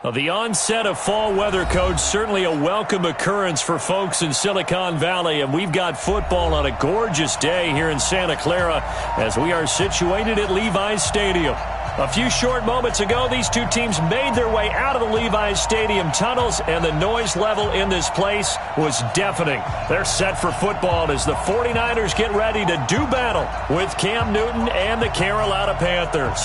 Well, the onset of fall weather, Coach, certainly a welcome occurrence for folks in Silicon Valley, and we've got football on a gorgeous day here in Santa Clara as we are situated at Levi's Stadium. A few short moments ago, these two teams made their way out of the Levi's Stadium tunnels, and the noise level in this place was deafening. They're set for football as the 49ers get ready to do battle with Cam Newton and the Carolina Panthers.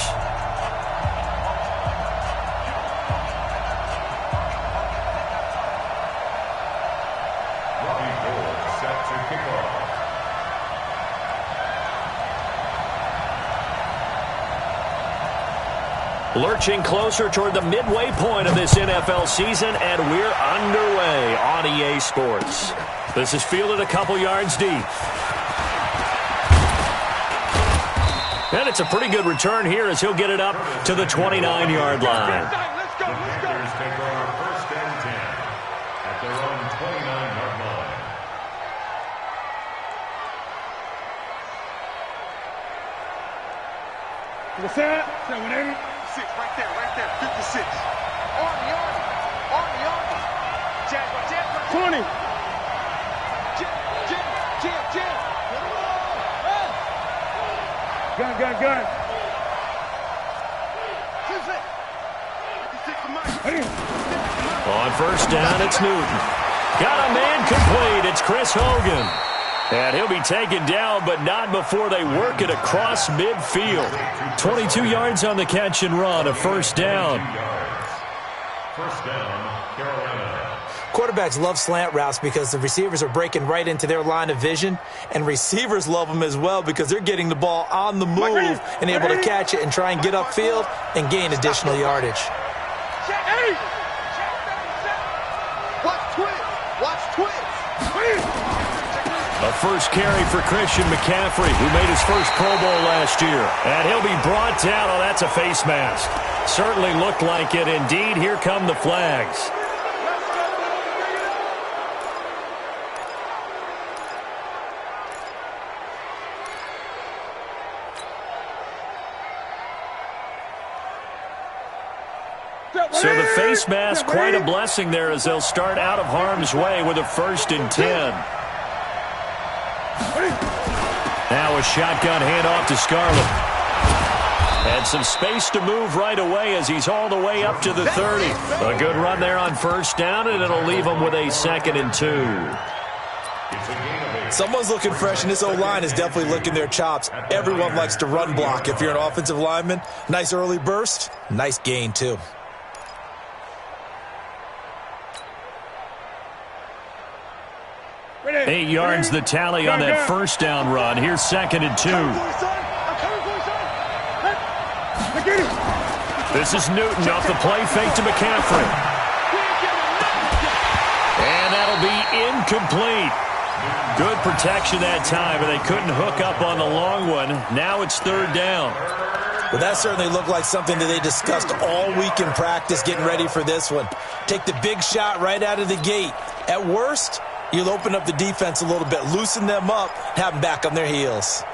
Lurching closer toward the midway point of this NFL season, and we're underway on EA Sports. This is fielded a couple yards deep. And it's a pretty good return here as he'll get it up to the 29-yard line. Let's go. Panthers take over 1st and 10 at their own 29-yard line. What's that? 780. Right there, 56. Army. Jab. 20. Jab. Gun. On 1st down, it's Newton. Got a man complete. It's Chris Hogan. And he'll be taken down, but not before they work it across midfield. 22 yards on the catch and run, a 1st down. 1st down, Carolina. Quarterbacks love slant routes because the receivers are breaking right into their line of vision, and receivers love them as well because they're getting the ball on the move and able to catch it and try and get upfield and gain additional yardage. Watch twins. A first carry for Christian McCaffrey, who made his first Pro Bowl last year. And he'll be brought down. Oh, that's a face mask. Certainly looked like it. Indeed, here come the flags. So the face mask, quite a blessing there as they'll start out of harm's way with a 1st and 10. Now a shotgun handoff to Scarlett. And some space to move right away as he's all the way up to the 30. A good run there on 1st down, and it'll leave him with a 2nd and 2. Someone's looking fresh, and this O-line is definitely licking their chops. Everyone likes to run block. If you're an offensive lineman, nice early burst, nice gain too. 8 yards the tally on that 1st down run. Here's 2nd and 2. This is Newton off the play fake to McCaffrey. And that'll be incomplete. Good protection that time, but they couldn't hook up on the long one. Now it's 3rd down. Well, that certainly looked like something that they discussed all week in practice getting ready for this one. Take the big shot right out of the gate. At worst, you'll open up the defense a little bit, loosen them up, have them back on their heels.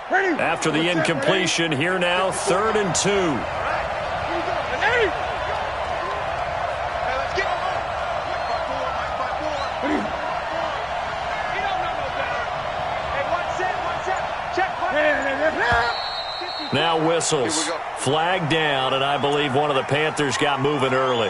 After the incompletion, here now, 3rd and 2. Now whistles. Flag down, and I believe one of the Panthers got moving early.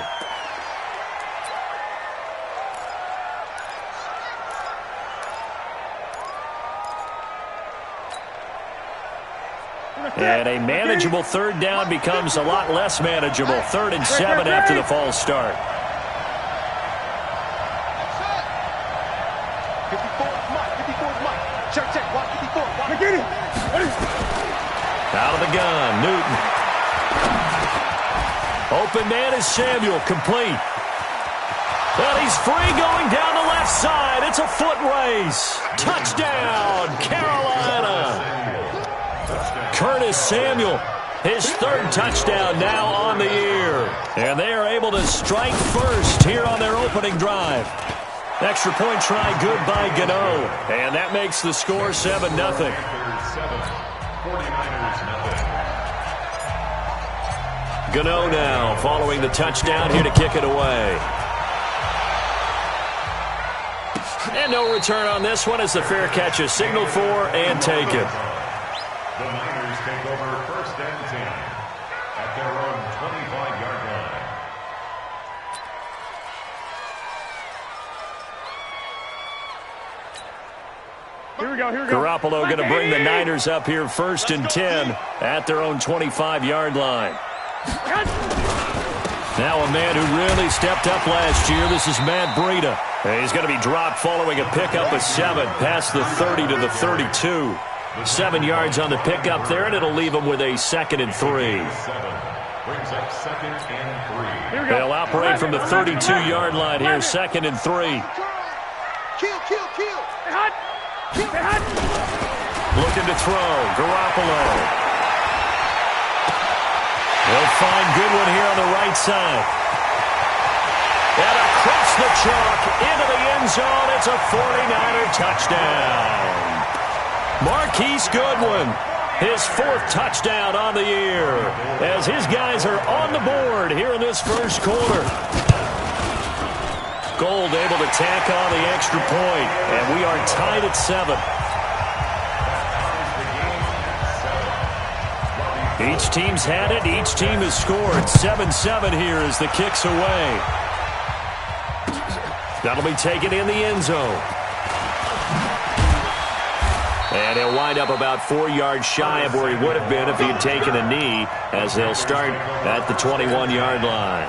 And a manageable 3rd down becomes a lot less manageable. 3rd and 7 after the false start. Out of the gun, Newton. Open man is Samuel, complete. Well, he's free going down the left side. It's a foot race. Touchdown, Carolina. Curtis Samuel, his 3rd touchdown now on the year. And they are able to strike first here on their opening drive. Extra point try good by Gano. And that makes the score 7-0. Gano now following the touchdown here to kick it away. And no return on this one as the fair catch is signaled for and taken. The Niners take over first and 10 at their own 25-yard line. Here we go, here we go. Garoppolo going to bring the Niners up here first and 10 at their own 25-yard line. Now a man who really stepped up last year. This is Matt Breida. He's going to be dropped following a pickup of 7 past the 30 to the 32. 7 yards on the pickup there, and it'll leave him with a 2nd and 3. Brings up 2nd and 3. They'll operate from the 32-yard line here, 2nd and 3. Kill. Looking to throw. Garoppolo. They'll find Goodwin here on the right side. And across the chalk into the end zone. It's a 49er touchdown. Marquise Goodwin, his 4th touchdown on the year, as his guys are on the board here in this first quarter. Gold able to tack on the extra point, and we are tied at 7. Each team's had it. Each team has scored. 7-7 here as the kick's away. That'll be taken in the end zone. And he'll wind up about 4 yards shy of where he would have been if he had taken a knee, as they'll start at the 21-yard line.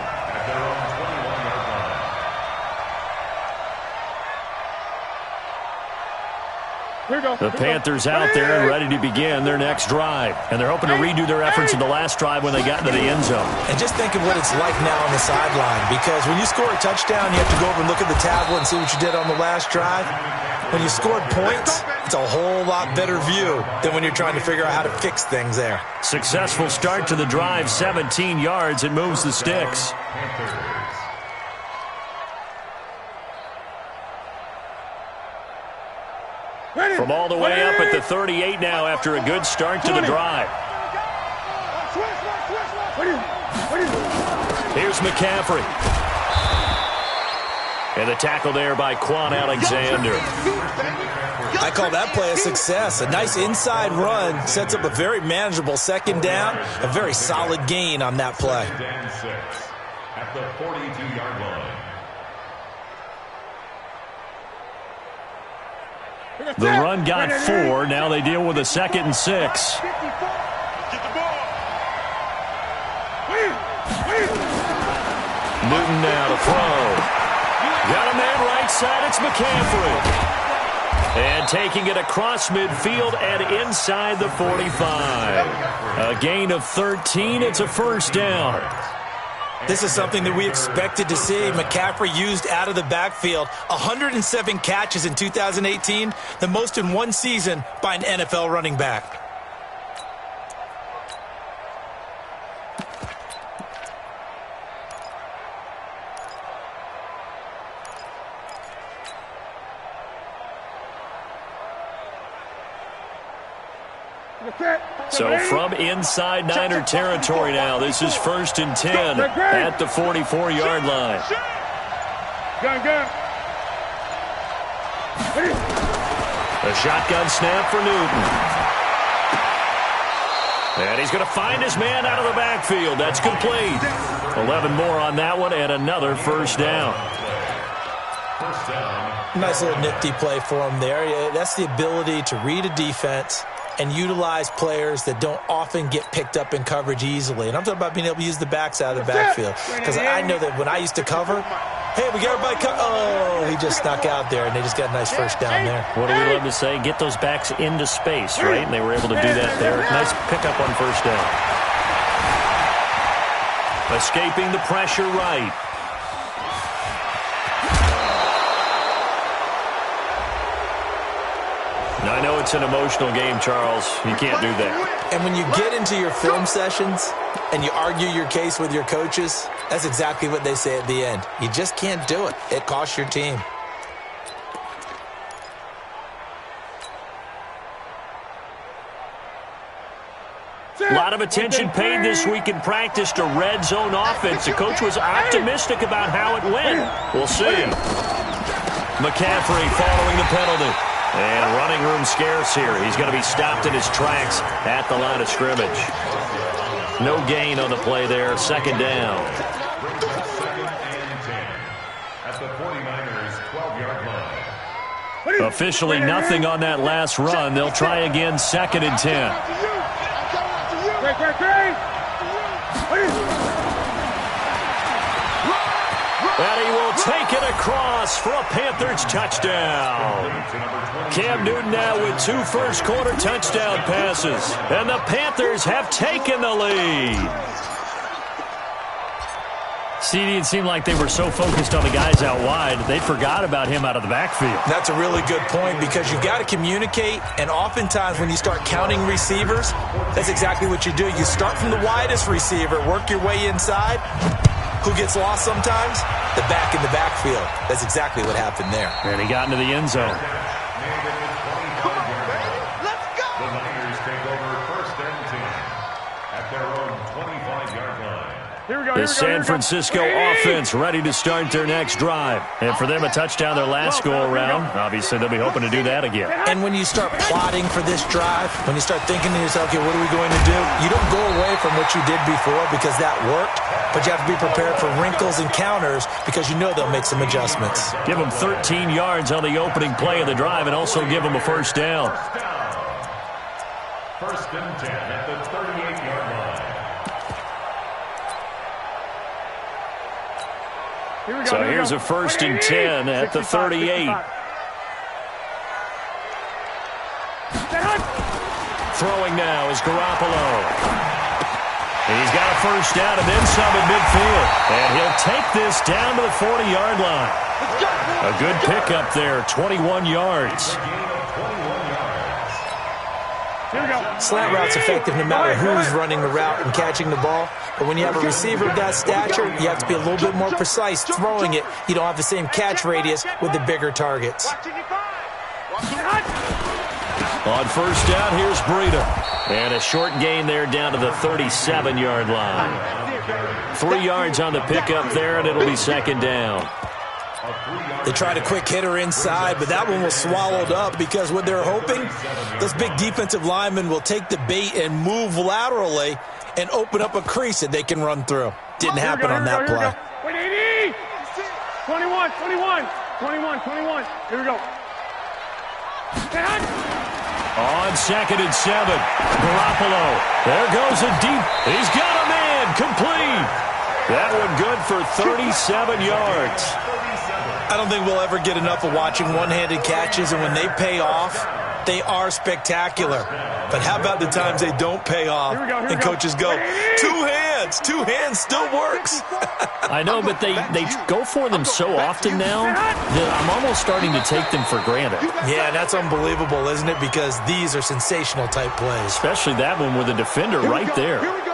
The Panthers out there and ready to begin their next drive. And they're hoping to redo their efforts in the last drive when they got into the end zone. And just think of what it's like now on the sideline, because when you score a touchdown, you have to go over and look at the tablet and see what you did on the last drive. When you scored points, it's a whole lot better view than when you're trying to figure out how to fix things there. Successful start to the drive, 17 yards. It moves the sticks. From all the way up at the 38 now after a good start to the drive. Here's McCaffrey. And the tackle there by Quan Alexander. I call that play a success. A nice inside run sets up a very manageable 2nd down. A very solid gain on that play. At the 42-yard line. The run got 4. Now they deal with a 2nd and 6. Newton now to throw. Got him there right side. It's McCaffrey. And taking it across midfield and inside the 45. A gain of 13. It's a first down. This is something that we expected to see. McCaffrey used out of the backfield. 107 catches in 2018, the most in one season by an NFL running back. So from inside Niner territory now, this is 1st and 10 at the 44-yard line. Gun. A shotgun snap for Newton. And he's going to find his man out of the backfield. That's complete. 11 more on that one and another first down. Nice little nifty play for him there. That's the ability to read a defense and utilize players that don't often get picked up in coverage easily. And I'm talking about being able to use the backs out of the backfield. Because I know that when I used to cover, hey, we got everybody oh, he just snuck out there, and they just got a nice first down there. What do we love to say? Get those backs into space, right? And they were able to do that there. Nice pickup on first down. Escaping the pressure right. Now, I know it's an emotional game, Charles. You can't do that. And when you get into your film sessions and you argue your case with your coaches, that's exactly what they say at the end. You just can't do it. It costs your team. lot of attention paid this week in practice to red zone offense. The coach was optimistic about how it went. We'll see. McCaffrey following the penalty. And running room scarce here. He's going to be stopped in his tracks at the line of scrimmage. No gain on the play there. Second down. Second and 10 at the 49ers' 12-yard line. Officially nothing on that last run. They'll try again, second and 10. And he will take it across for a Panthers touchdown. Cam Newton now with 2 first-quarter touchdown passes. And the Panthers have taken the lead. CD, it seemed like they were so focused on the guys out wide, they forgot about him out of the backfield. That's a really good point because you've got to communicate, and oftentimes when you start counting receivers, that's exactly what you do. You start from the widest receiver, work your way inside. Who gets lost sometimes? The back in the backfield. That's exactly what happened there. And he got into the end zone. Let's go! The Niners take over first and 10 at their own 25-yard line. The San Francisco offense ready to start their next drive. And for them, a touchdown their last go-around. Obviously, they'll be hoping to do that again. And when you start plotting for this drive, when you start thinking to yourself, okay, what are we going to do? You don't go away from what you did before because that worked, but you have to be prepared for wrinkles and counters because you know they'll make some adjustments. Give them 13 yards on the opening play of the drive and also give them a first down. First and 10 at the 38-yard line. So here's a first and 10 at the 38. Throwing now is Garoppolo. And he's got a first down and then some in midfield. And he'll take this down to the 40-yard line. A good pickup there, 21 yards. Slant route's effective no matter who's running the route and catching the ball. But when you have a receiver of that stature, you have to be a little bit more precise throwing it. You don't have the same catch radius with the bigger targets. On first down, here's Breida. And a short gain there down to the 37-yard line. 3 yards on the pickup there, and it'll be second down. They tried a quick hitter inside, but that one was swallowed up because what they're hoping, those big defensive linemen will take the bait and move laterally and open up a crease that they can run through. Didn't happen on that play. 21. Here we go. On second and 7, Garoppolo. There goes a deep. He's got a man. Complete. That one good for 37 yards. I don't think we'll ever get enough of watching one-handed catches, and when they pay off, they are spectacular. But how about the times they don't pay off and coaches go, two hands still works. I know, but they go for them so often now that I'm almost starting to take them for granted. Yeah, that's unbelievable, isn't it? Because these are sensational type plays. Especially that one with the defender right there. Here we go.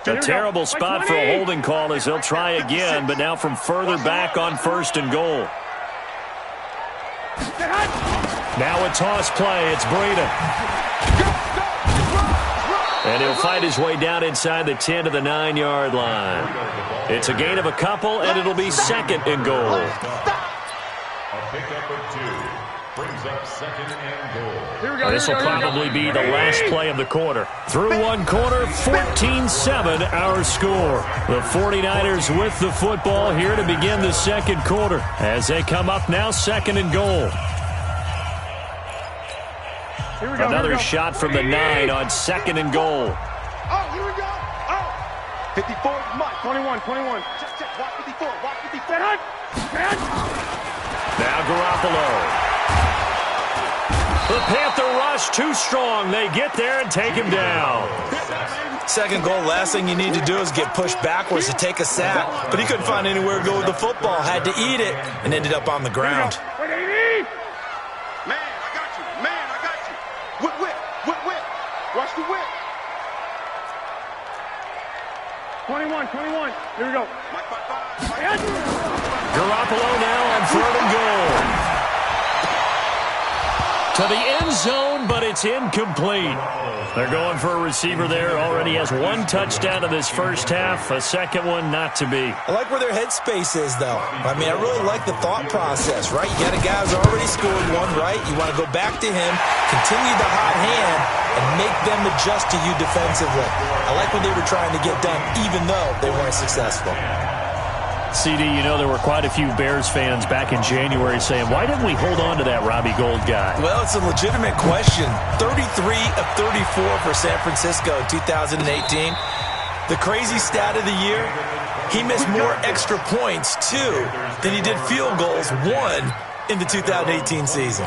A terrible spot for a holding call as they'll try again, but now from further back on first and goal. Now a toss play. It's Breida. And he'll fight his way down inside the 10 to the 9-yard line. It's a gain of a couple, and it'll be second and goal. A pickup of 2 brings up second and goal. This will probably be the last play of the quarter. Through one quarter, 14-7 our score. The 49ers with the football here to begin the second quarter as they come up now second and goal. Another shot from the 9 on second and goal. Oh, here we go. Oh. 54, Mike. 21. Check. Watch 54. Now Garoppolo. The Panther rush too strong. They get there and take him down. Second goal, last thing you need to do is get pushed backwards to take a sack. But he couldn't find anywhere to go with the football. Had to eat it and ended up on the ground. Man, I got you. Whip. 21. Here we go. Garoppolo now on 3rd and goal. To the end zone, but it's incomplete. They're going for a receiver there. Already has 1 touchdown in this first half. A second one not to be. I like where their headspace is, though. I mean, I really like the thought process, right? You got a guy who's already scored one, right? You want to go back to him, continue the hot hand, and make them adjust to you defensively. I like what they were trying to get done, even though they weren't successful. CD, you know there were quite a few Bears fans back in January saying, why didn't we hold on to that Robbie Gould guy? Well, it's a legitimate question. 33 of 34 for San Francisco in 2018. The crazy stat of the year, he missed more extra points, 2, than he did field goals, 1, in the 2018 season.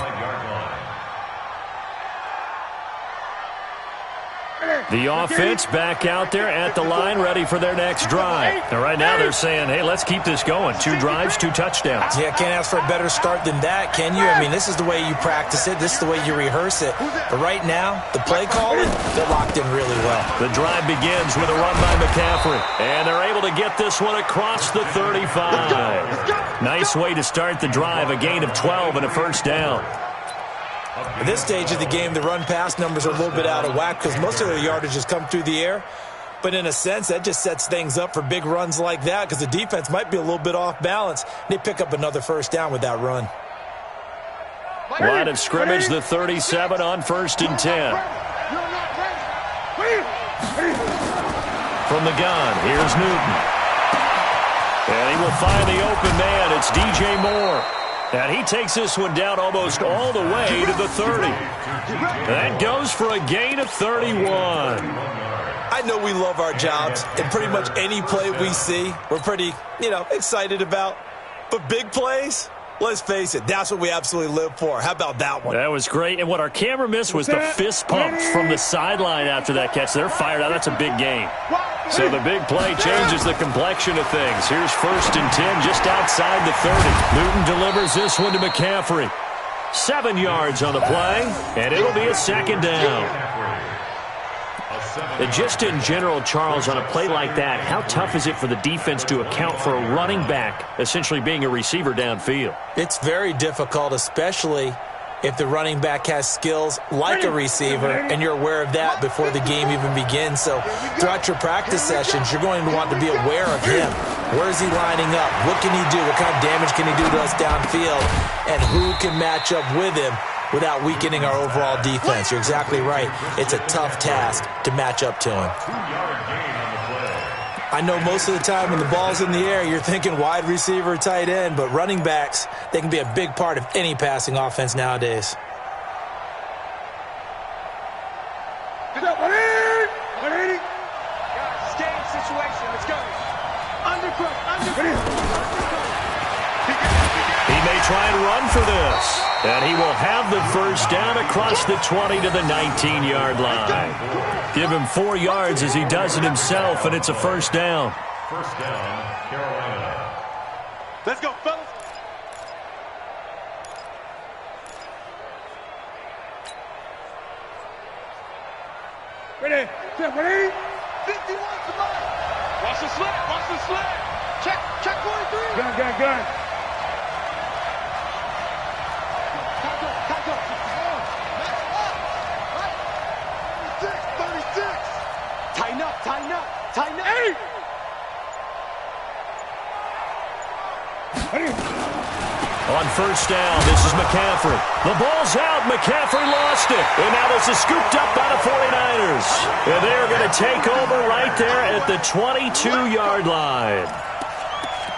The offense back out there at the line, ready for their next drive. And right now they're saying, hey, let's keep this going. 2 drives, 2 touchdowns. Yeah, can't ask for a better start than that, can you? I mean, this is the way you practice it. This is the way you rehearse it. But right now, the play calling, they're locked in really well. The drive begins with a run by McCaffrey. And they're able to get this one across the 35. Nice way to start the drive, a gain of 12 and a first down. At this stage of the game, the run-pass numbers are a little bit out of whack because most of their yardage has come through the air. But in a sense, that just sets things up for big runs like that because the defense might be a little bit off balance. They pick up another first down with that run. Line of scrimmage, the 37 on 1st and 10. From the gun, here's Newton. And he will find the open man. It's DJ Moore. And he takes this one down almost all the way to the 30. That goes for a gain of 31. I know we love our jobs, and pretty much any play we see, we're pretty, excited about. But big plays, let's face it, that's what we absolutely live for. How about that one? That was great. And what our camera missed was the fist pumps from the sideline after that catch. They're fired out. That's a big gain. So the big play changes the complexion of things. Here's 1st and 10 just outside the 30. Newton delivers this one to McCaffrey. 7 yards on the play, and it'll be a second down. And just in general, Charles, on a play like that, how tough is it for the defense to account for a running back essentially being a receiver downfield? It's very difficult, especially if the running back has skills like a receiver, and you're aware of that before the game even begins. So throughout your practice sessions, you're going to want to be aware of him. Where is he lining up? What can he do? What kind of damage can he do to us downfield? And who can match up with him without weakening our overall defense? You're exactly right. It's a tough task to match up to him. I know most of the time when the ball's in the air, you're thinking wide receiver, tight end, but running backs, they can be a big part of any passing offense nowadays. Good up, 180. Game situation, let's go. Undercut. He may try and run for this. And he will have the first down across the 20 to the 19-yard line. Give him 4 yards as he does it himself, and it's a first down. First down, Carolina. Let's go, fellas. Ready? 51 to mine. Watch the slant. Check 43. Gun. Tighten up. Hey! On first down, this is McCaffrey. The ball's out. McCaffrey lost it. And now this is scooped up by the 49ers. And they're going to take over right there at the 22-yard line.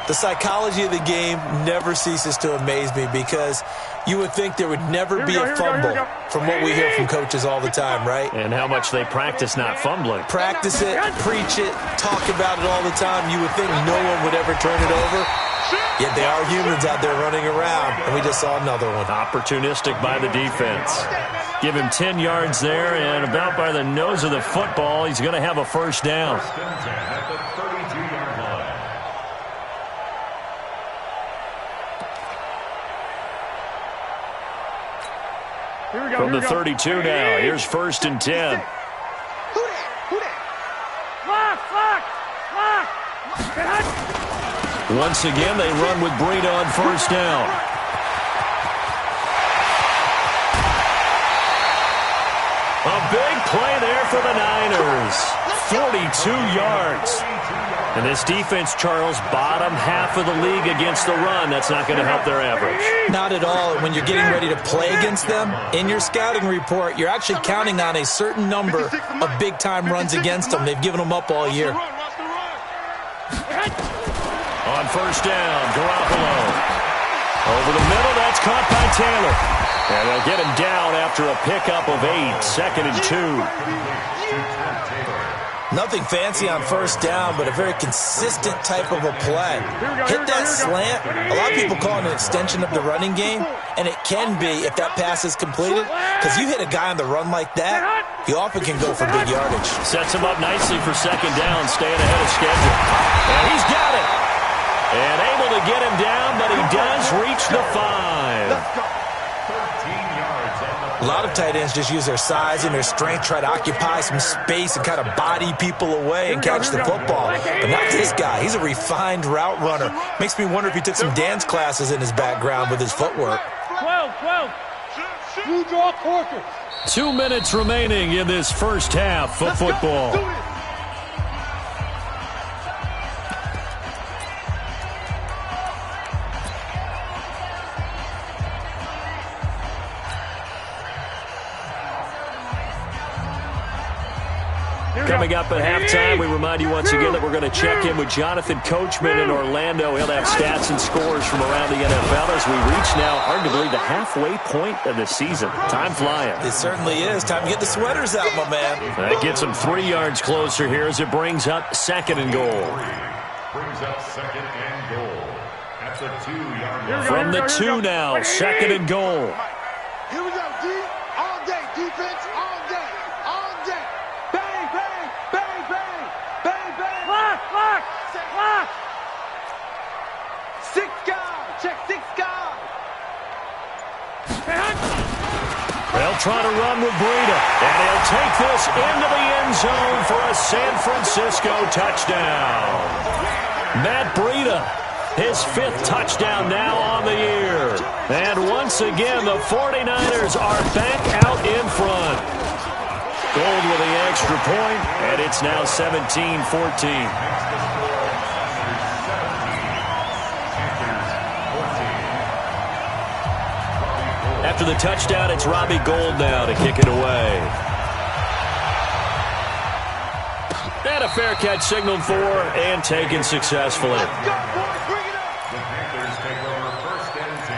The psychology of the game never ceases to amaze me because you would think there would never be a fumble from what we hear from coaches all the time, right? And how much they practice not fumbling. Practice it, preach it, talk about it all the time. You would think no one would ever turn it over. Yet they are humans out there running around, and we just saw another one. Opportunistic by the defense. Give him 10 yards there, and about by the nose of the football, he's going to have a first down. First and 10 at the 32-yard line. From the 32 now, here's 1st and 10. Who that? Lock. Once again, they run with Breida on first down. A big play there for the Niners. 42 yards. And this defense, Charles, bottom half of the league against the run. That's not going to help their average. Not at all. When you're getting ready to play against them, in your scouting report, you're actually counting on a certain number of big-time runs against them. They've given them up all year. On first down, Garoppolo. Over the middle, that's caught by Taylor. And they'll get him down after a pickup of 8, 2nd and 2. Nothing fancy on first down, but a very consistent type of a play. Hit that slant. A lot of people call it an extension of the running game, and it can be if that pass is completed, because you hit a guy on the run like that, he often can go for big yardage. Sets him up nicely for second down, staying ahead of schedule. And he's got it. And able to get him down, but he does reach the 5. A lot of tight ends just use their size and their strength, try to occupy some space and kind of body people away and catch the football. But not this guy. He's a refined route runner. Makes me wonder if he took some dance classes in his background with his footwork. 12. You draw quarter. 2 minutes remaining in this first half of football. Coming up at halftime, we remind you once again that we're going to check in with Jonathan Coachman in Orlando. He'll have stats and scores from around the NFL as we reach now, hard to believe, the halfway point of the season. Time flying. It certainly is. Time to get the sweaters out, my man. That gets him 3 yards closer here as it brings up 2nd and goal. Brings up 2nd and goal at the 2-yard line. From the 2 now, 2nd and goal. Here we go, D. All day. Defense, all day. All day. Bang, bang, bang, bang. Bang, bang. Lock. 6 guys. Check 6 guys. They'll try to run with Breida, and he'll take this into the end zone for a San Francisco touchdown. Matt Breida, his 5th touchdown now on the year. And once again, the 49ers are back out in front. Gold with the extra point, and it's now 17-14. After the touchdown, it's Robbie Gould now to kick it away. And a fair catch signaled for and taken successfully. The Panthers take over 1st and 10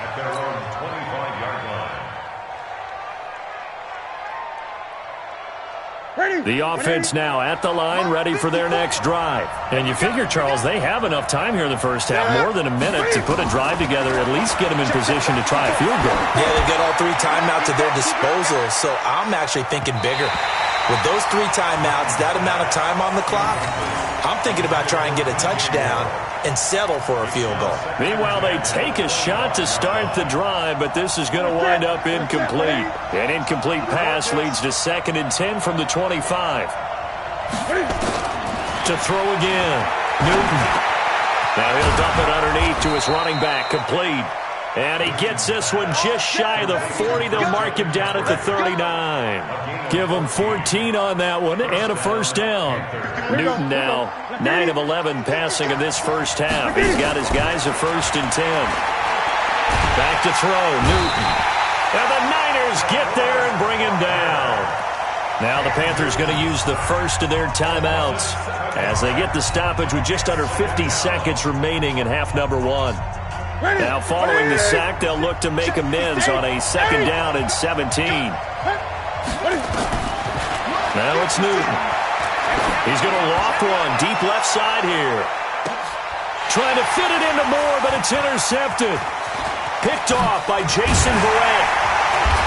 at their own 25-yard line. The offense now at the line, ready for their next drive. And you figure, Charles, they have enough time here in the first half, more than a minute, to put a drive together, at least get them in position to try a field goal. Yeah, they've got all 3 timeouts at their disposal, so I'm actually thinking bigger. With those 3 timeouts, that amount of time on the clock, I'm thinking about trying to get a touchdown and settle for a field goal. Meanwhile, they take a shot to start the drive, but this is going to wind up incomplete. An incomplete pass leads to 2nd and 10 from the 25. To throw again, Newton. Now he'll dump it underneath to his running back, complete. And he gets this one just shy of the 40. They'll mark him down at the 39. Give him 14 on that one and a first down. Newton now 9 of 11 passing in this first half. He's got his guys at 1st and 10. Back to throw, Newton. And the Niners get there and bring him down. Now the Panthers going to use the first of their timeouts as they get the stoppage with just under 50 seconds remaining in half number 1. Now following the sack, they'll look to make amends on a 2nd down and 17. Now it's Newton. He's going to loft one deep left side here. Trying to fit it into Moore, but it's intercepted. Picked off by Jason Verrett.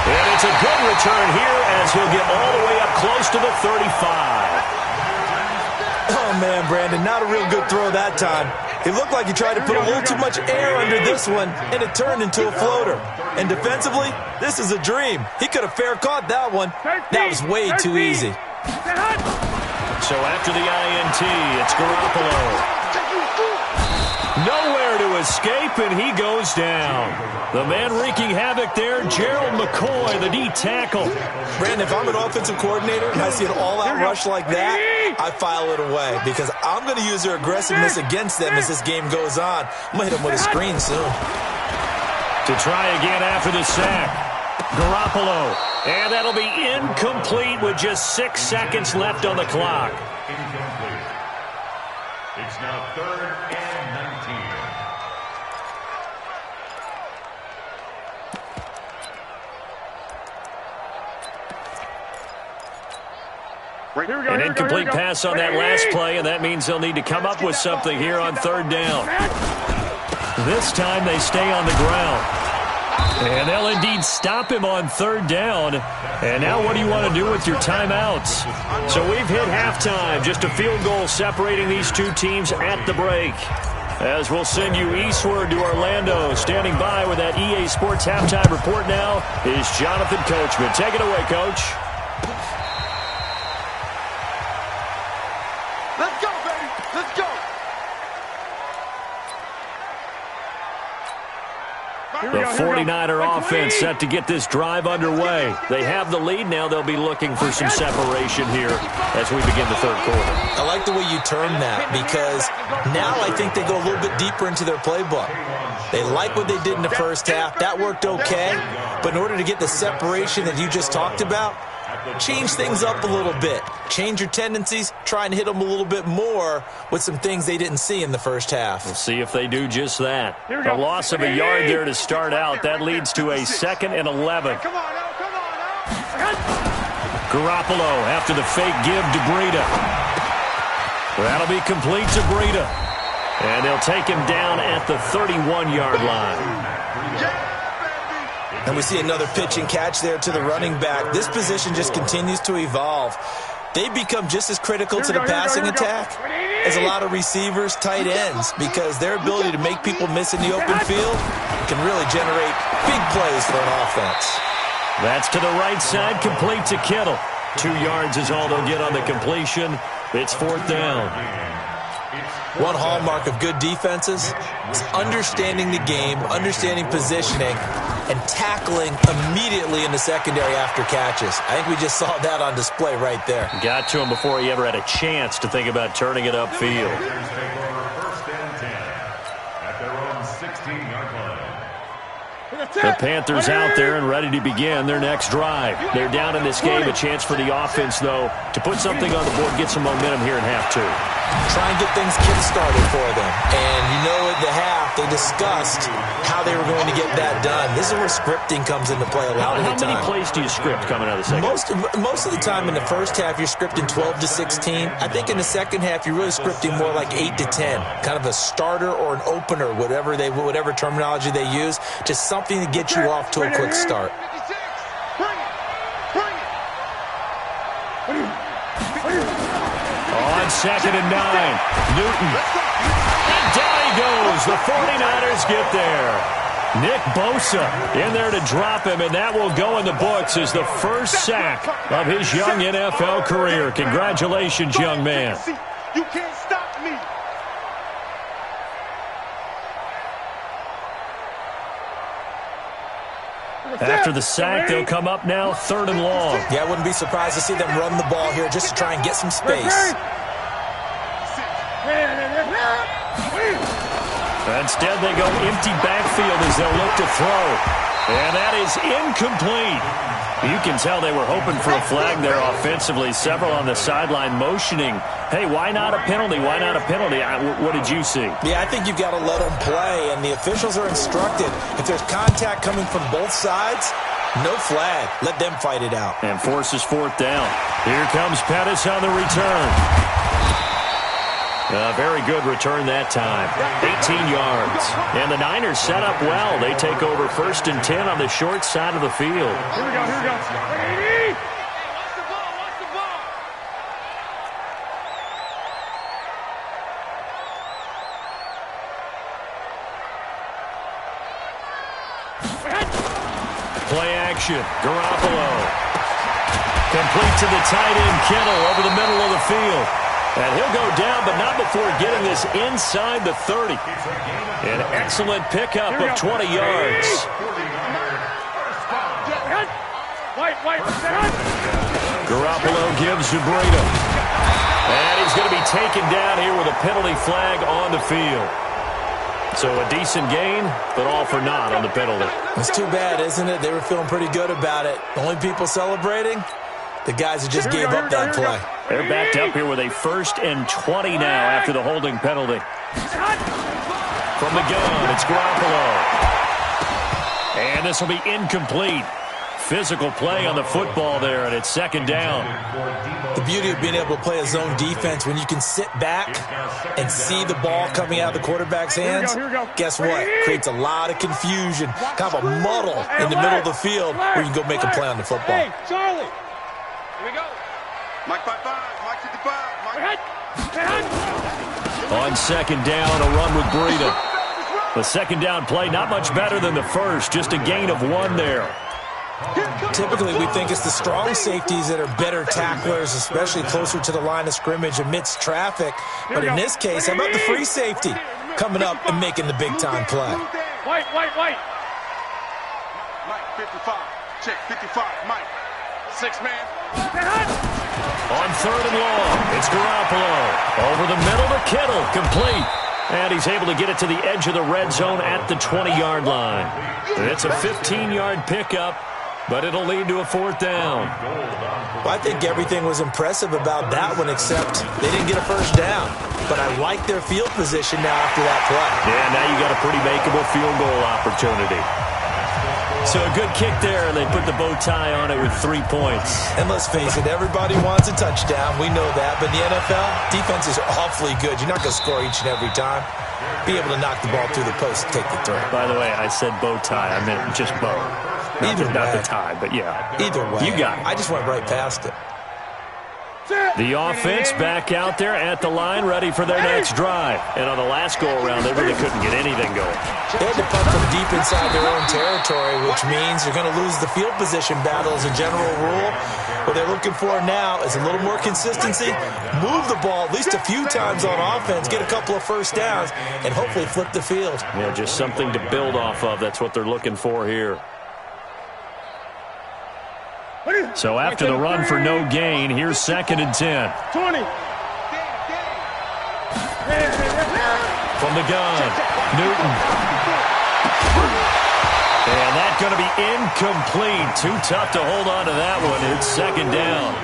And it's a good return here as he'll get all the way up close to the 35. Oh, man, Brandon, not a real good throw that time. It looked like he tried to put a little too much air under this one, and it turned into a floater. And defensively, this is a dream. He could have fair caught that one. That was way too easy. So after the INT, it's Garoppolo. Nowhere to escape, and he goes down. The man wreaking havoc there, Gerald McCoy, the D tackle. Brandon, if I'm an offensive coordinator and I see an all-out rush like that, I file it away because I'm going to use their aggressiveness against them as this game goes on. I'm going to hit them with a screen soon. To try again after the sack, Garoppolo. And that'll be incomplete with just 6 seconds left on the clock. Incomplete. It's now 3rd and 19. An incomplete pass on that last play, and that means they'll need to come up with something here on 3rd down. This time they stay on the ground. And they'll indeed stop him on 3rd down. And now what do you want to do with your timeouts? So we've hit halftime. Just a field goal separating these two teams at the break. As we'll send you eastward to Orlando. Standing by with that EA Sports halftime report now is Jonathan Coachman. Take it away, Coach. Let's go, baby. Let's go. The 49er offense set to get this drive underway. They have the lead. Now they'll be looking for some separation here as we begin the 3rd quarter. I like the way you term that because now I think they go a little bit deeper into their playbook. They like what they did in the first half. That worked okay. But in order to get the separation that you just talked about, change things up a little bit. Change your tendencies. Try and hit them a little bit more with some things they didn't see in the first half. We'll see if they do just that. A loss of a yard there to start out. That leads to a 2nd and 11. Come on now, come on now. Garoppolo after the fake give to Breida. That'll be complete to Breida. And they'll take him down at the 31-yard line. And we see another pitch and catch there to the running back. This position just continues to evolve. They become just as critical to the passing attack as a lot of receivers, tight ends, because their ability to make people miss in the open field can really generate big plays for an offense. That's to the right side, complete to Kittle. 2 yards is all they'll get on the completion. It's 4th down. One hallmark of good defenses is understanding the game, understanding positioning, and tackling immediately in the secondary after catches. I think we just saw that on display right there. Got to him before he ever had a chance to think about turning it upfield. The Panthers out there and ready to begin their next drive. They're down in this game. A chance for the offense, though, to put something on the board, get some momentum here in half 2. Try and get things kick-started for them. And you know at the half, they discussed how they were going to get that done. This is where scripting comes into play a lot of the time. How many plays do you script coming out of the second? Most of the time in the first half, you're scripting 12 to 16. I think in the second half, you're really scripting more like 8 to 10. Kind of a starter or an opener, whatever terminology they use, just something to get you off to a quick start. On 2nd and 9, Newton. And down he goes. The 49ers get there. Nick Bosa in there to drop him, and that will go in the books as the first sack of his young NFL career. Congratulations, young man. You can't stop me. After the sack, they'll come up now 3rd and long. Yeah, I wouldn't be surprised to see them run the ball here just to try and get some space. Instead, they go empty backfield as they'll look to throw. And that is incomplete. You can tell they were hoping for a flag there offensively. Several on the sideline motioning, hey, why not a penalty? Why not a penalty? What did you see? Yeah, I think you've got to let them play, and the officials are instructed. If there's contact coming from both sides, no flag. Let them fight it out. And forces 4th down. Here comes Pettis on the return. A very good return that time. 18 yards. And the Niners set up well. They take over 1st and 10 on the short side of the field. Here we go, here we go. Hey, watch the ball, watch the ball. Play action. Garoppolo. Complete to the tight end, Kittle, over the middle of the field. And he'll go down, but not before getting this inside the 30. An excellent pickup of 20 yards. Garoppolo gives to Breida. And he's going to be taken down here with a penalty flag on the field. So a decent gain, but all for naught on the penalty. It's too bad, isn't it? They were feeling pretty good about it. The only people celebrating, the guys who just gave up that play. They're backed up here with a 1st and 20 now after the holding penalty. From the gun, it's Garoppolo. And this will be incomplete. Physical play on the football there, and it's 2nd down. The beauty of being able to play a zone defense, when you can sit back and see the ball coming out of the quarterback's hands, guess what? Creates a lot of confusion, kind of a muddle in the middle of the field where you can go make a play on the football. Hey, Charlie. Here we go. Mike 55, Mike 55, Mike. On 2nd down, a run with Breida. The 2nd down play, not much better than the first, just a gain of 1 there. Typically, we think it's the strong safeties that are better tacklers, especially closer to the line of scrimmage amidst traffic. But in this case, how about the free safety coming up and making the big-time play? White. Mike 55, check 55, Mike. 6 man. On 3rd and long, it's Garoppolo. Over the middle to Kittle, complete. And he's able to get it to the edge of the red zone at the 20-yard line. It's a 15-yard pickup, but it'll lead to a 4th down. Well, I think everything was impressive about that one, except they didn't get a 1st down. But I like their field position now after that play. Yeah, now you got a pretty makeable field goal opportunity. So a good kick there, and they put the bow tie on it with 3 points. And let's face it, everybody wants a touchdown. We know that. But in the NFL, defenses are awfully good. You're not going to score each and every time. Be able to knock the ball through the post and take the throw. By the way, I said bow tie. I meant just bow. Not the tie, but yeah. Either way. You got it. I just went right past it. The offense back out there at the line, ready for their next drive. And on the last go-around, they really couldn't get anything going. They had to punt from deep inside their own territory, which means you're going to lose the field position battle as a general rule. What they're looking for now is a little more consistency, move the ball at least a few times on offense, get a couple of 1st downs, and hopefully flip the field. Yeah, just something to build off of. That's what they're looking for here. So after the run for no gain, here's 2nd and 10. 20. From the gun, Newton. And that's going to be incomplete. Too tough to hold on to that one. It's 2nd down.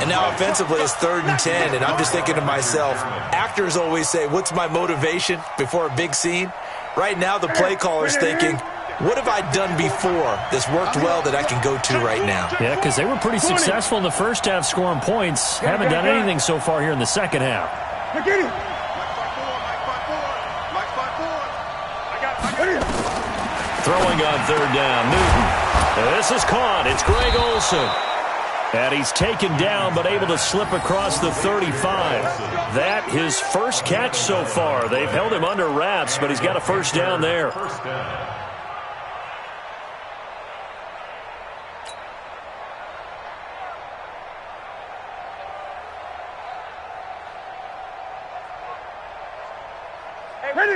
And now offensively it's 3rd and 10, and I'm just thinking to myself, actors always say, what's my motivation before a big scene? Right now the play caller's thinking, what have I done before that's worked well that I can go to right now? Yeah, because they were pretty successful in the first half scoring points. Haven't done anything so far here in the second half. Throwing on 3rd down, Newton. This is caught. It's Greg Olsen. And he's taken down but able to slip across the 35. That his first catch so far. They've held him under wraps, but he's got a 1st down there.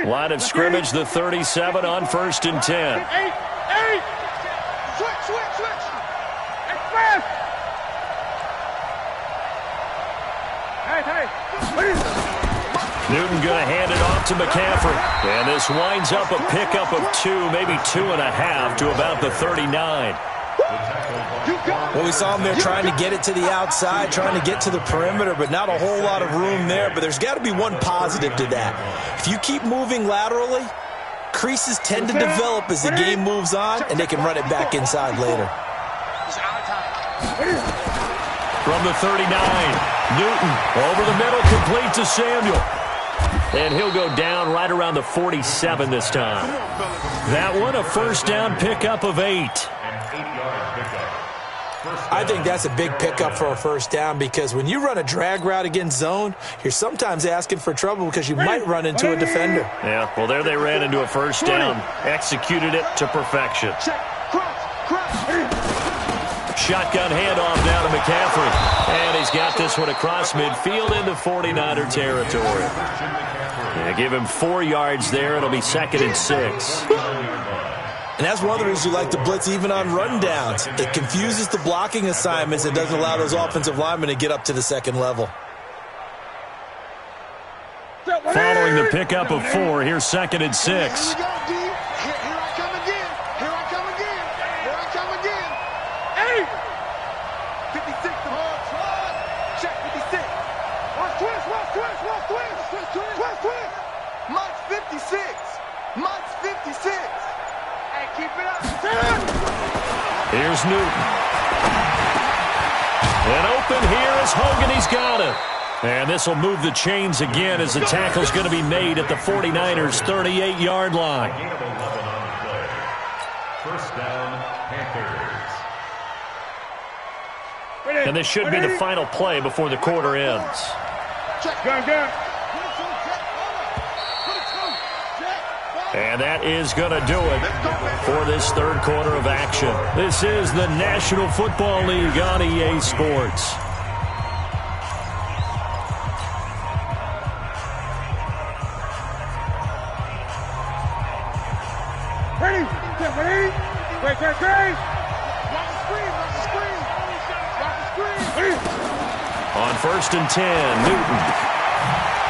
Line of scrimmage, the 37 on 1st and 10. 8. Switch. Express. Hey. Newton going to hand it off to McCaffrey. And this winds up a pickup of 2, maybe 2.5 to about the 39. Well, we saw him there trying to get it to the outside, trying to get to the perimeter, but not a whole lot of room there. But there's got to be one positive to that. If you keep moving laterally, creases tend to develop as the game moves on, and they can run it back inside later. From the 39, Newton over the middle, complete to Samuel. And he'll go down right around the 47 this time. That one, a 1st down pickup of 8. I think that's a big pickup for a 1st down, because when you run a drag route against zone, you're sometimes asking for trouble because you might run into a defender. Yeah, well, there they ran into a 1st down. Executed it to perfection. shotgun handoff down to McCaffrey. And he's got this one across midfield into 49er territory. Yeah, give him 4 yards there. It'll be 2nd and 6. And that's one of the reasons you like to blitz even on rundowns. It confuses the blocking assignments. It doesn't allow those offensive linemen to get up to the second level. Following the pickup of 4, here's 2nd and 6. Here I come again. Here I come again. Here I come again. Hey! 56 the hard try. Check 56. Watch twist, watch twist, watch twist. Twist, twist. Much 56. Much 56. Hey, keep it up. Here's Newton. And open here is Hogan. He's got it. And this will move the chains again as the tackle's going to be made at the 49ers' 38-yard line. Gain of 11 on the play. First down, Panthers. And this should be the final play before the quarter ends. And that is going to do it for this third quarter of action. This is the National Football League on EA Sports. Ready? Wait, watch the screen, watch the screen. Watch the screen. On 1st and 10, Newton.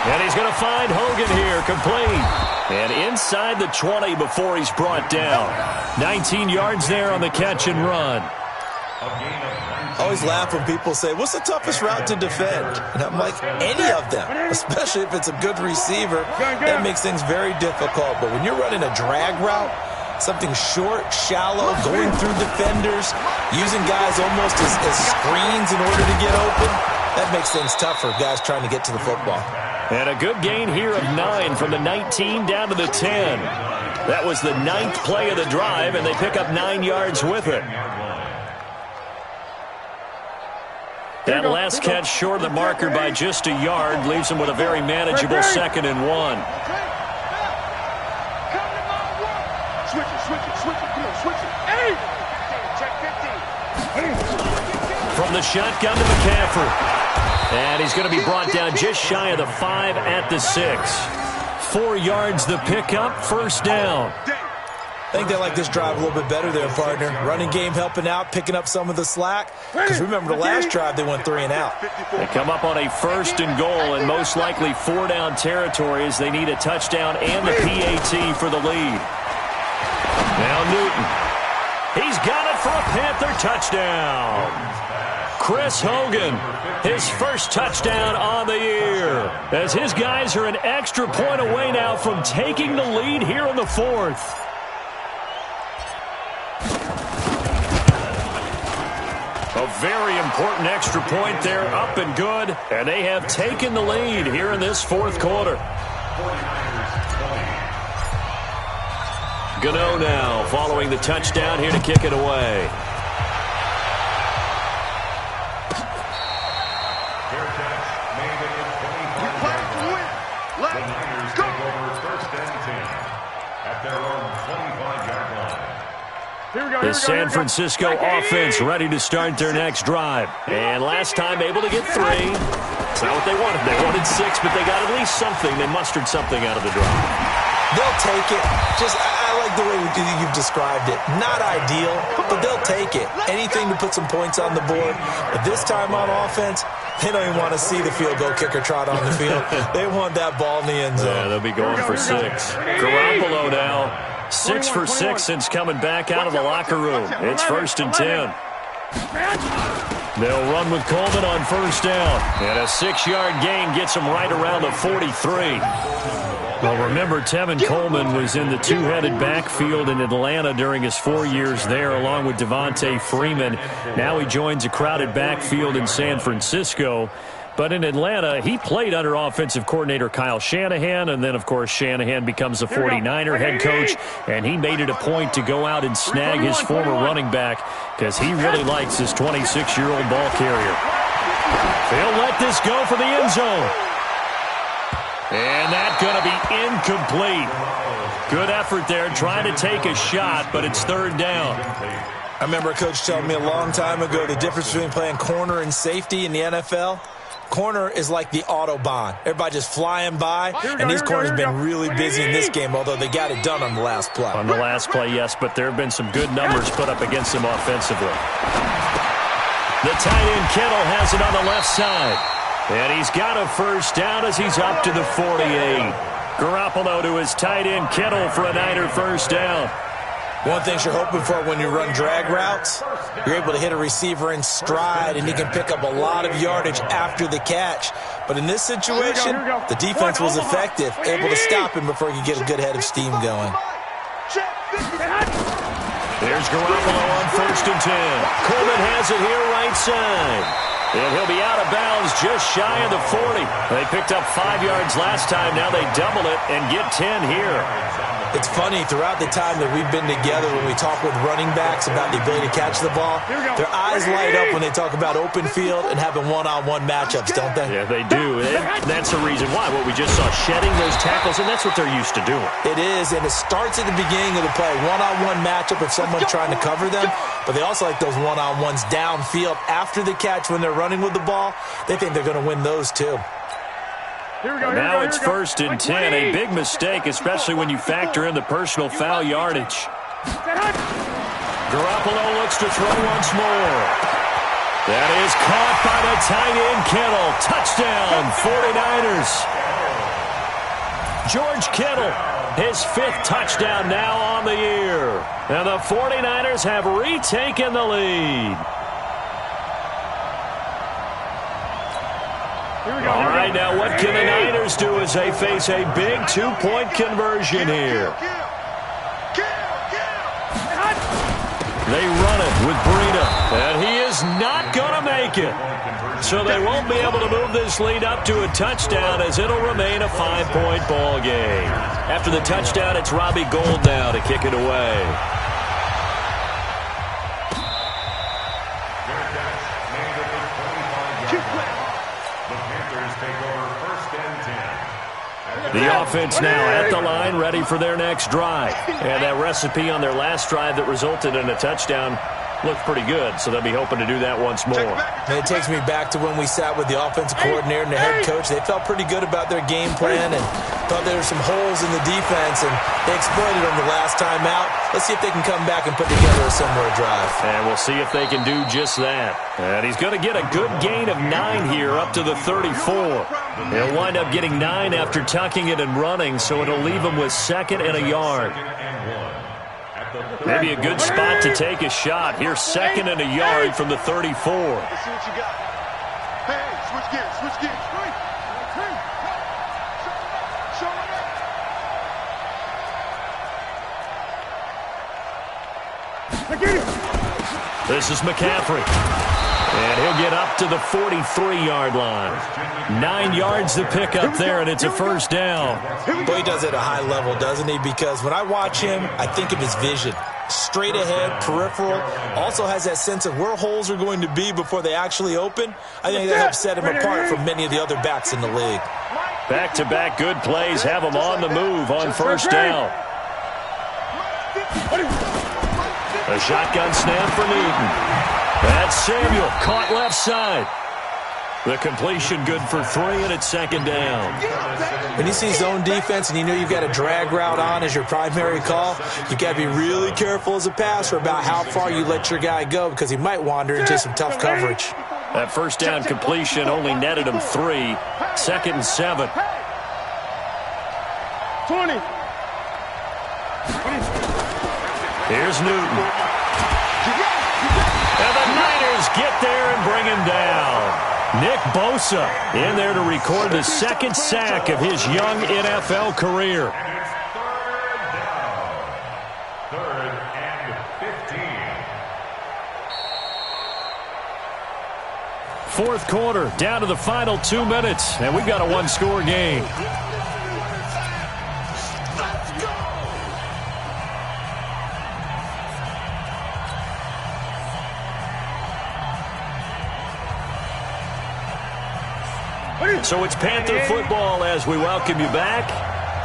And he's going to find Hogan here, complete. And inside the 20 before he's brought down. 19 yards there on the catch and run. I always laugh when people say, what's the toughest route to defend? And I'm like, any of them, especially if it's a good receiver. That makes things very difficult. But when you're running a drag route, something short, shallow, going through defenders, using guys almost as screens in order to get open, that makes things tough for guys trying to get to the football. And a good gain here of 9 from the 19 down to the 10. That was the 9th play of the drive, and they pick up 9 yards with it. That last catch short of the marker by just a yard leaves them with a very manageable 2nd and 1. Switch it. Come on, switch it. Hey! Check 15. From the shotgun to McCaffrey. And he's going to be brought down just shy of the 5 at the 6. 4 yards the pickup, first down. I think they like this drive a little bit better there, partner. Running game helping out, picking up some of the slack. Because remember, the last drive, they went 3 and out. They come up on a 1st and goal and most likely 4-down territory as they need a touchdown and the PAT for the lead. Now Newton. He's got it for a Panther touchdown. Chris Hogan, his first touchdown on the year. As his guys are an extra point away now from taking the lead here in the 4th. A very important extra point there, up and good. And they have taken the lead here in this 4th quarter. Gano now following the touchdown here to kick it away. The San Francisco offense ready to start their next drive. And last time able to get 3. It's not what they wanted. They wanted 6, but they got at least something. They mustered something out of the drive. They'll take it. I like the way you've described it. Not ideal, but they'll take it. Anything to put some points on the board. But this time on offense, they don't even want to see the field goal kicker trot on the field. They want that ball in the end zone. Yeah, they'll be going for 6. Garoppolo now. 6 for 6 since coming back out of the locker room. It's 1st and 10. They'll run with Coleman on 1st down. And a 6-yard gain gets them right around the 43. Well, remember, Tevin Coleman was in the two-headed backfield in Atlanta during his 4 years there, along with Devontae Freeman. Now he joins a crowded backfield in San Francisco. But in Atlanta, he played under offensive coordinator Kyle Shanahan, and then, of course, Shanahan becomes a 49er head coach, and he made it a point to go out and snag his former running back because he really likes his 26-year-old ball carrier. He'll let this go for the end zone. And that's going to be incomplete. Good effort there, trying to take a shot, but it's 3rd down. I remember a coach telling me a long time ago the difference between playing corner and safety in the NFL. Corner is like the Autobahn. Everybody just flying by, and these corners have been really busy in this game, although they got it done on the last play. On the last play, yes, but there have been some good numbers put up against them offensively. The tight end Kittle has it on the left side. And he's got a first down as he's up to the 48. Garoppolo to his tight end Kittle for a Niner first down. One thing you're hoping for when you run drag routes, you're able to hit a receiver in stride, and he can pick up a lot of yardage after the catch. But in this situation, the defense was effective, able to stop him before he could get a good head of steam going. There's Garoppolo on 1st and 10. Coleman has it here right side. And he'll be out of bounds just shy of the 40. They picked up 5 yards last time. Now they double it and get 10 here. It's funny, throughout the time that we've been together, when we talk with running backs about the ability to catch the ball, their eyes light up when they talk about open field and having one-on-one matchups, don't they? Yeah, they do. And that's the reason why. What we just saw, shedding those tackles, and that's what they're used to doing. It is, and it starts at the beginning of the play. One-on-one matchup if someone's trying to cover them, but they also like those one-on-ones downfield after the catch when they're running with the ball. They think they're going to win those, too. Now it's 1st and 10. A big mistake, especially when you factor in the personal foul yardage. Garoppolo looks to throw once more. That is caught by the tight end Kittle. Touchdown, 49ers. George Kittle, his 5th touchdown now on the year. And the 49ers have retaken the lead. All right, now what can the Niners do as they face a big 2-point conversion here? They run it with Breida, and he is not going to make it. So they won't be able to move this lead up to a touchdown, as it'll remain a 5-point ball game. After the touchdown, it's Robbie Gould now to kick it away. The offense now at the line, ready for their next drive. And that recipe on their last drive that resulted in a touchdown looked pretty good, so they'll be hoping to do that once more. And it takes me back to when we sat with the offensive coordinator and the head coach. They felt pretty good about their game plan and thought there were some holes in the defense, and they exploited them the last time out. Let's see if they can come back and put together a similar drive. And we'll see if they can do just that. And he's going to get a good gain of 9 here up to the 34. He'll wind up getting 9 after tucking it and running, so it'll leave him with 2nd and a yard. Maybe a good spot to take a shot. Here's 2nd and a yard from the 34. Let's see what you got. Hey, switch gears, switch gears. This is McCaffrey. And he'll get up to the 43-yard line. 9 yards to pick up there, and it's a first down. Boy, he does it at a high level, doesn't he? Because when I watch him, I think of his vision. Straight ahead, peripheral. Also has that sense of where holes are going to be before they actually open. I think that helps set him apart from many of the other backs in the league. Back-to-back good plays have him on the move on first down. A shotgun snap for Newton. That's Samuel, caught left side. The completion good for 3, and it's 2nd down. When you see zone defense and you know you've got a drag route on as your primary call, you've got to be really careful as a passer about how far you let your guy go, because he might wander into some tough coverage. That first down completion only netted him 3. 2nd and 7. 20. Here's Newton. And the Niners get there and bring him down. Nick Bosa in there to record the 2nd sack of his young NFL career. Third and 15. Fourth quarter, down to the final 2 minutes, and we've got a 1-score game. So it's Panther football as we welcome you back.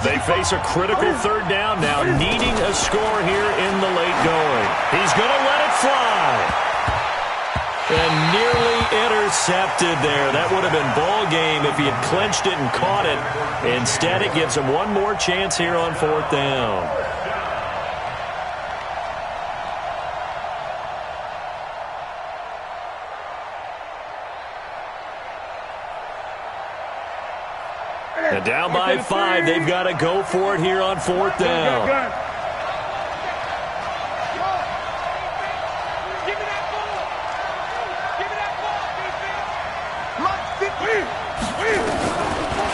They face a critical third down now, needing a score here in the late going. He's going to let it fly. And nearly intercepted there. That would have been ball game if he had clinched it and caught it. Instead, it gives him one more chance here on fourth down. And down by 5, they've got to go for it here on fourth down.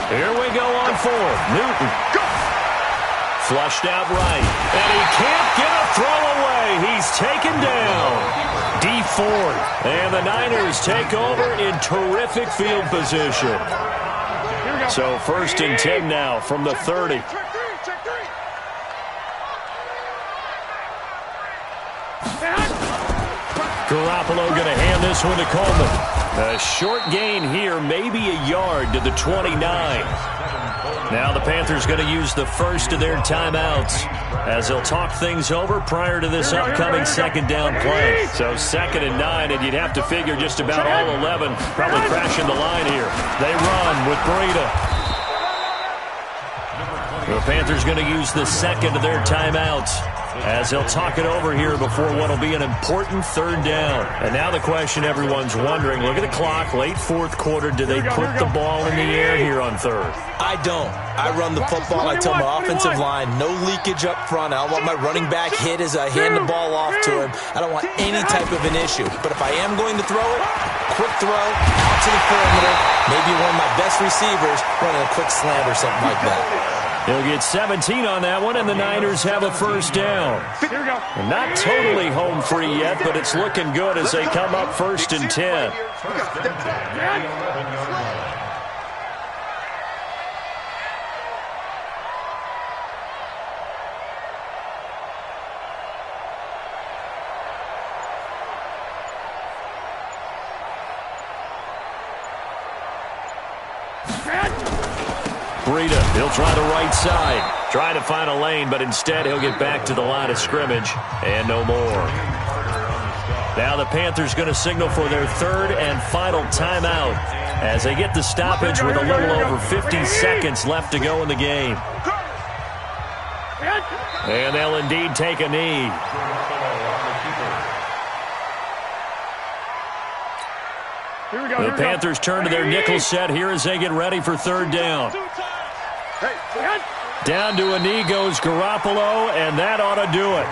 Here we go on fourth. Newton. Flushed out right. And he can't get a throw away. He's taken down. D4. And the Niners take over in terrific field position. So 1st and 10 now from the 30. Garoppolo going to hand this one to Coleman. A short gain here, maybe a yard to the 29. Now the Panthers going to use the first of their timeouts as they'll talk things over prior to this upcoming second down play. So 2nd and 9, and you'd have to figure just about all 11 probably crashing the line here. They run with Breida. The Panthers going to use the second of their timeouts as they'll talk it over here before what will be an important third down. And now the question everyone's wondering, look at the clock, late fourth quarter, do they put the ball in the air here on third? I don't. I run the football. I tell my offensive line, no leakage up front. I don't want my running back hit as I hand the ball off to him. I don't want any type of an issue. But if I am going to throw it, quick throw, out to the perimeter, maybe one of my best receivers running a quick slant or something like that. He'll get 17 on that one, and the Niners have a first down. Not totally home free yet, but it's looking good as they come up 1st and 10. Breida, he'll try the right side. Trying to find a lane, but instead he'll get back to the line of scrimmage and no more. Now the Panthers going to signal for their third and final timeout as they get the stoppage with a little over 50 seconds left to go in the game. And they'll indeed take a knee. The Panthers turn to their nickel set here as they get ready for third down. Down to a knee goes Garoppolo, and that ought to do it.